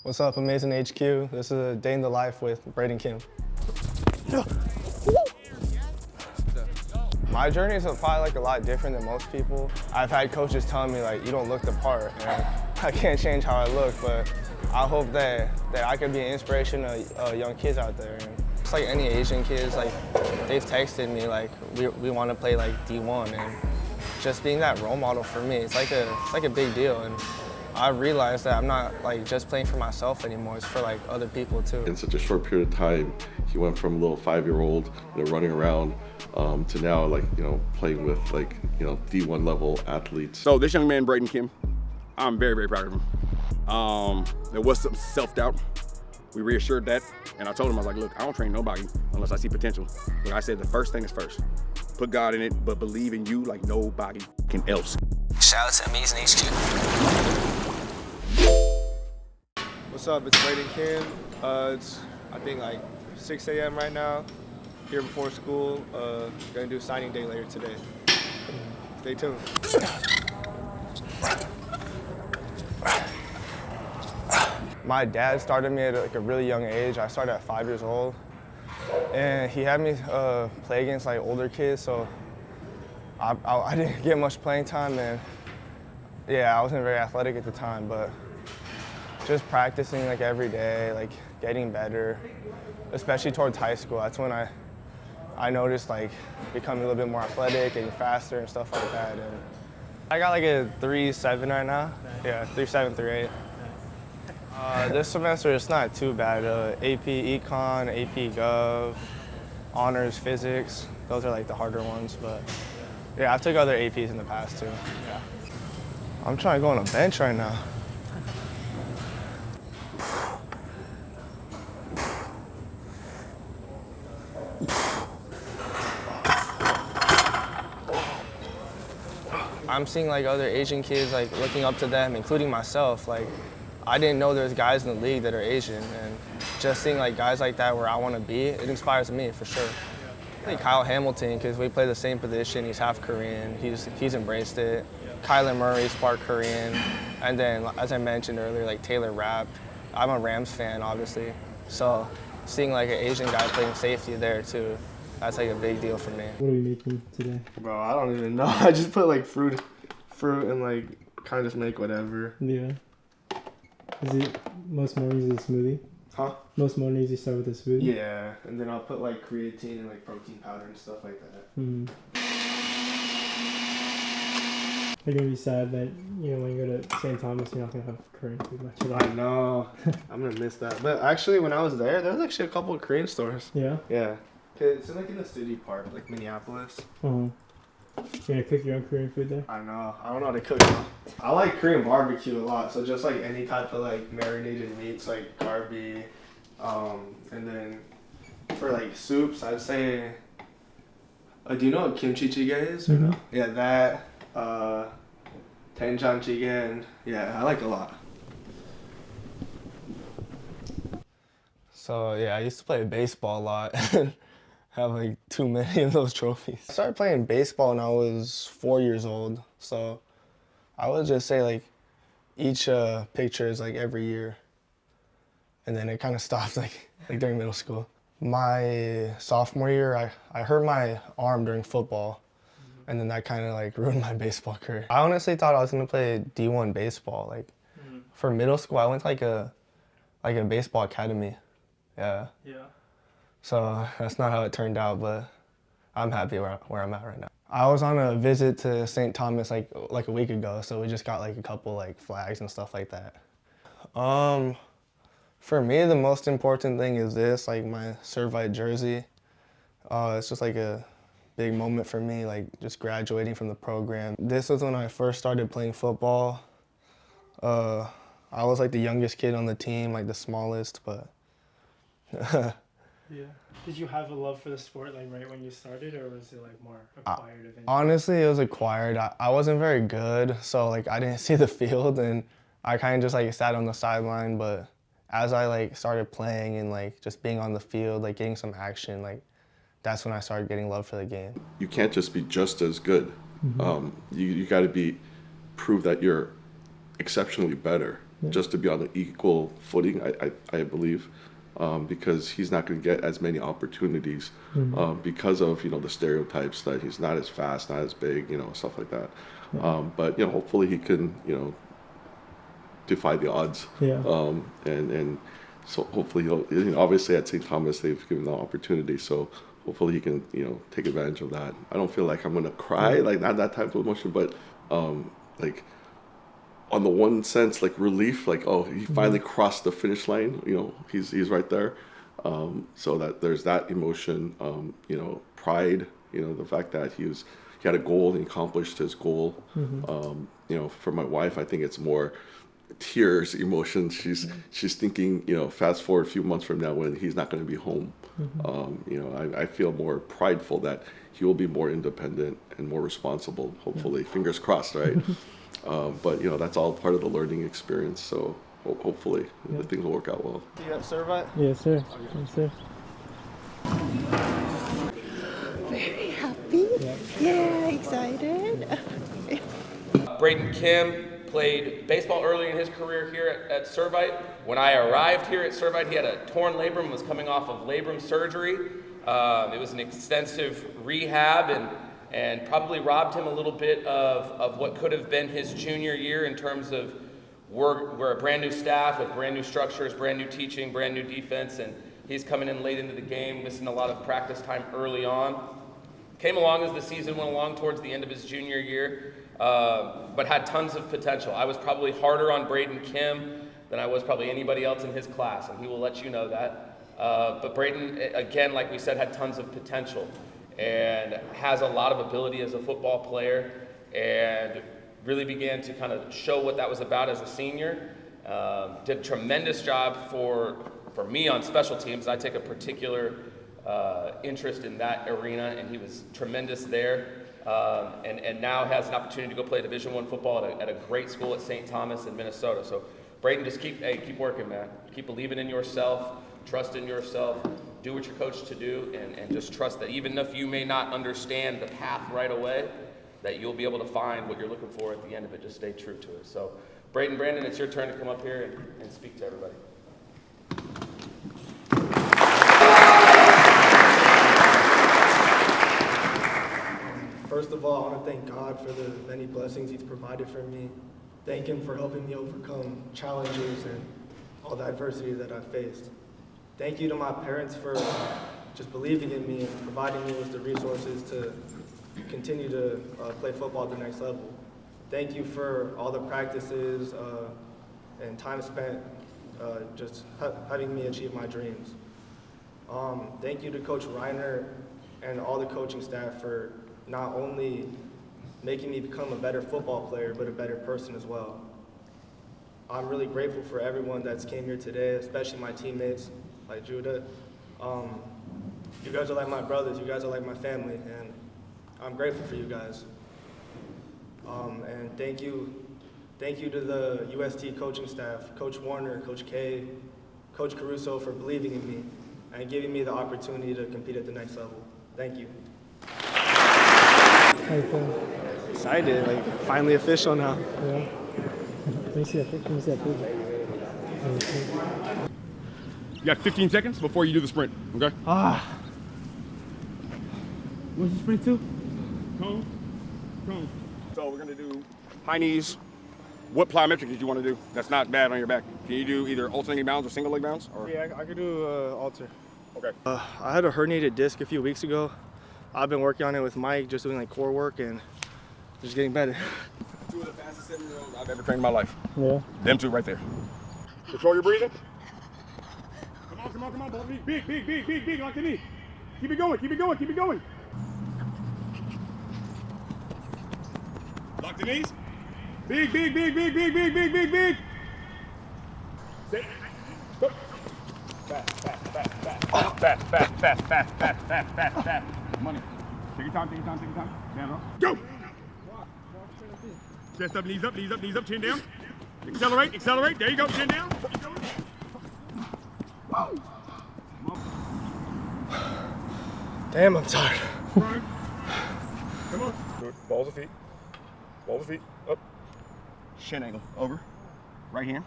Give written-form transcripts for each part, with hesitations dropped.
What's up, Amazing HQ? This is a day in the life with Brayden Kim. My journey is probably like a lot different than most people. I've had coaches telling me like, you don't look the part, and I can't change how I look, but I hope that I could be an inspiration to young kids out there. And it's like any Asian kids, like they've texted me like, we want to play like D1, and just being that role model for me, it's like a big deal. And I realized that I'm not like just playing for myself anymore, it's for like other people too. In such a short period of time, he went from a little 5-year-old, running around, to now like, playing with like, D1 level athletes. So this young man, Brayden Kim, I'm very, very proud of him. There was some self-doubt. We reassured that, and I told him, I was like, look, I don't train nobody unless I see potential. Like I said, the first thing is first. Put God in it, but believe in you like nobody else. Shout out to Amazing HQ. What's up, it's Brayden Kim. It's, I think, like 6 a.m. right now, here before school. Gonna do signing day later today. Stay tuned. My dad started me at like a really young age. I started at 5 years old. And he had me play against like older kids, so I didn't get much playing time, and yeah, I wasn't very athletic at the time, but just practicing like every day, like getting better, especially towards high school. That's when I noticed like becoming a little bit more athletic, getting faster and stuff like that. And I got like a 3.7 right now. Yeah, 3.7, 3.8. This semester it's not too bad. AP Econ, AP Gov, Honors Physics. Those are like the harder ones, but yeah, I've took other APs in the past too. Yeah. I'm trying to go on a bench right now. I'm seeing like other Asian kids like looking up to them, including myself. Like, I didn't know there's guys in the league that are Asian, and just seeing like guys like that where I want to be, it inspires me for sure. Like Kyle Hamilton, because we play the same position. He's half Korean. He's embraced it. Kyler Murray's part Korean, and then as I mentioned earlier, like Taylor Rapp. I'm a Rams fan, obviously, so seeing like an Asian guy playing safety there too, that's like a big deal for me. What are we making today? Bro, I don't even know. I just put like fruit, and like kind of just make whatever. Yeah. Is it most mornings is a smoothie? Huh? Most mornings you start with a smoothie? Yeah, and then I'll put like creatine and like protein powder and stuff like that. Mm. You're gonna be sad that when you go to St. Thomas, you're not gonna have Korean food much of that. I know. I'm gonna miss that. But actually, when I was there was actually a couple of Korean stores. Yeah. Yeah. It's like in the city part, like Minneapolis. Uh-huh. You're gonna cook your own Korean food there? I know. I don't know how to cook though. I like Korean barbecue a lot. So just like any type of like marinated meats, like garbi, and then for like soups, I'd say. Do you know what kimchi jjigae is? Mm-hmm. Yeah, that. Doenjang jjigae, and yeah, I like a lot. So yeah, I used to play baseball a lot. Have like too many of those trophies. I started playing baseball when I was 4 years old, so I would just say like each picture is like every year, and then it kind of stopped like during middle school. My sophomore year, I hurt my arm during football, and then that kind of like ruined my baseball career. I honestly thought I was gonna play D1 baseball. Like for middle school, I went to like a baseball academy. Yeah. Yeah. So that's not how it turned out, but I'm happy where I'm at right now. I was on a visit to St. Thomas like a week ago, so we just got like a couple like flags and stuff like that. For me, the most important thing is this, like my Servite jersey. It's just like a big moment for me, like just graduating from the program. This was when I first started playing football. I was like the youngest kid on the team, like the smallest, but Yeah. Did you have a love for the sport like right when you started, or was it like more acquired eventually? Honestly, it was acquired. I wasn't very good, so like I didn't see the field, and I kind of just like sat on the sideline. But as I like started playing and like just being on the field, like getting some action, like that's when I started getting love for the game. You can't just be just as good. You got to prove that you're exceptionally better. just to be on an equal footing, I believe, because he's not going to get as many opportunities because of, the stereotypes that he's not as fast, not as big, stuff like that. But, hopefully he can, defy the odds. And so hopefully he'll, obviously at St. Thomas they've given the opportunity, so hopefully he can, take advantage of that. I don't feel like I'm going to cry, like not that type of emotion, but like on the one sense, like relief, like, oh, he finally crossed the finish line, he's right there. So that there's that emotion, pride, the fact that he had a goal and he accomplished his goal. For my wife, I think it's more tears, emotions. She's thinking, fast forward a few months from now when he's not going to be home. I feel more prideful that he will be more independent and more responsible, hopefully. Fingers crossed, right? But that's all part of the learning experience, so hopefully the things will work out well. You got Servite? Yes, sir. Yes, sir. Very happy. Yeah, excited. Brayden Kim played baseball early in his career here at Servite. When I arrived here at Servite, he had a torn labrum, was coming off of labrum surgery. It was an extensive rehab and probably robbed him a little bit of what could have been his junior year in terms of we're a brand new staff with brand new structures, brand new teaching, brand new defense, and he's coming in late into the game, missing a lot of practice time early on. Came along as the season went along towards the end of his junior year, but had tons of potential. I was probably harder on Brayden Kim than I was probably anybody else in his class, and he will let you know that. But Brayden, again, like we said, had tons of potential and has a lot of ability as a football player and really began to kind of show what that was about as a senior. Did a tremendous job for me on special teams. I take a particular interest in that arena, and he was tremendous there. And now has an opportunity to go play Division I football at a great school at St. Thomas in Minnesota. So Brayden, just keep working, man. Keep believing in yourself, trust in yourself, do what you're coached to do, and just trust that even if you may not understand the path right away, that you'll be able to find what you're looking for at the end of it. Just stay true to it. So Brayden, Brandon, it's your turn to come up here and speak to everybody. First of all, I want to thank God for the many blessings He's provided for me. Thank Him for helping me overcome challenges and all the adversity that I've faced. Thank you to my parents for just believing in me and providing me with the resources to continue to play football at the next level. Thank you for all the practices and time spent just having me achieve my dreams. Thank you to Coach Reiner and all the coaching staff for not only making me become a better football player, but a better person as well. I'm really grateful for everyone that's came here today, especially my teammates, like Judah. You guys are like my brothers, you guys are like my family, and I'm grateful for you guys. And thank you to the UST coaching staff, Coach Warner, Coach K, Coach Caruso for believing in me and giving me the opportunity to compete at the next level. Thank you. How you feeling? Excited, like finally official now. Yeah. Let me see that picture. Let me see that picture. You got 15 seconds before you do the sprint, okay? What's the sprint to? Cone. So we're gonna do high knees. What plyometric did you want to do? That's not bad on your back. Can you do either alternating bounds or single leg bounds? Or? Yeah, I could do alter. Okay. I had a herniated disc a few weeks ago. I've been working on it with Mike, just doing like core work and just getting better. Two of the fastest 7-year-olds I've ever trained in my life. Yeah. Them two right there. Control your breathing. Come on, both knees. Big, like the knee. Keep it going. Lock the knees. Big. Stay. Go. Fast. Money. Take your time. Hands up. Go. Chest up, knees up, chin down. Accelerate. There you go, chin down. Keep going. Damn, I'm tired. Come on. Good. Balls of feet. Up. Shin angle. Over. Right hand.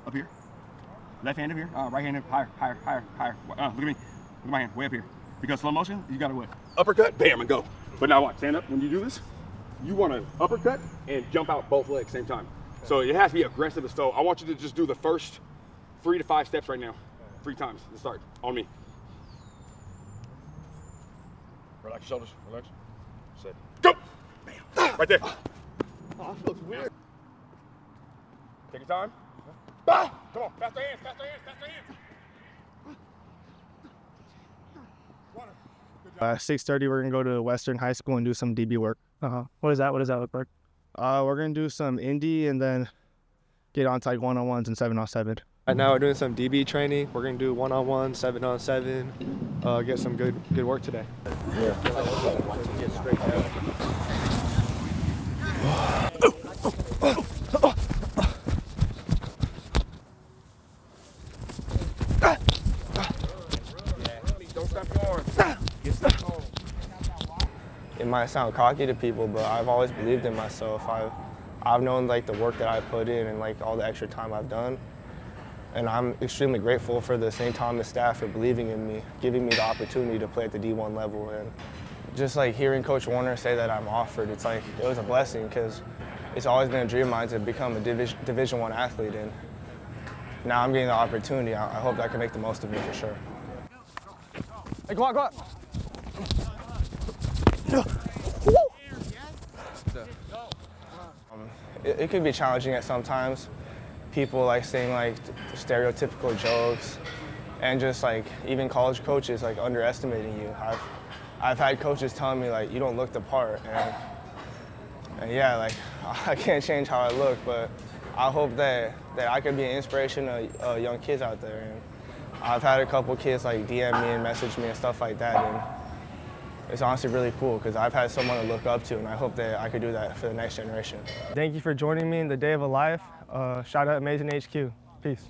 up here. Left hand up here. Right hand up higher, higher, higher, higher. Look at me. Look at my hand, way up here. Because slow motion, you gotta what? Uppercut, bam, and go. But now watch, stand up. When you do this, you want to uppercut and jump out both legs same time. So it has to be aggressive as so. I want you to just do the first 3 to 5 steps right now. 3 times to start. On me. Relax your shoulders. Relax. Set. Go! Bam. Right there. Oh, that feels weird. Take your time. Come on. Faster hands. Faster hands. Faster hands. 6:30, we're gonna go to Western High School and do some DB work. What does that look like? We're gonna do some indie and then get on to like 1-on-1s and 7-on-7. Right now we're doing some DB training. We're gonna do 1-on-1, 7-on-7. Get some good work today. Don't stop your arms. It might sound cocky to people, but I've always believed in myself. I've known like the work that I put in and like all the extra time I've done. And I'm extremely grateful for the St. Thomas staff for believing in me, giving me the opportunity to play at the D1 level. And just like hearing Coach Warner say that I'm offered, it's like, it was a blessing because it's always been a dream of mine to become a Division I athlete. And now I'm getting the opportunity. I hope that I can make the most of it for sure. Hey, go on. It can be challenging at sometimes. People like saying like stereotypical jokes, and just like even college coaches like underestimating you. I've had coaches telling me like you don't look the part, and yeah, like I can't change how I look, but I hope that I can be an inspiration to young kids out there. And I've had a couple kids like DM me and message me and stuff like that, and it's honestly really cool because I've had someone to look up to, and I hope that I could do that for the next generation. Thank you for joining me in the Day of a Life. Shout out Amazing HQ. Peace.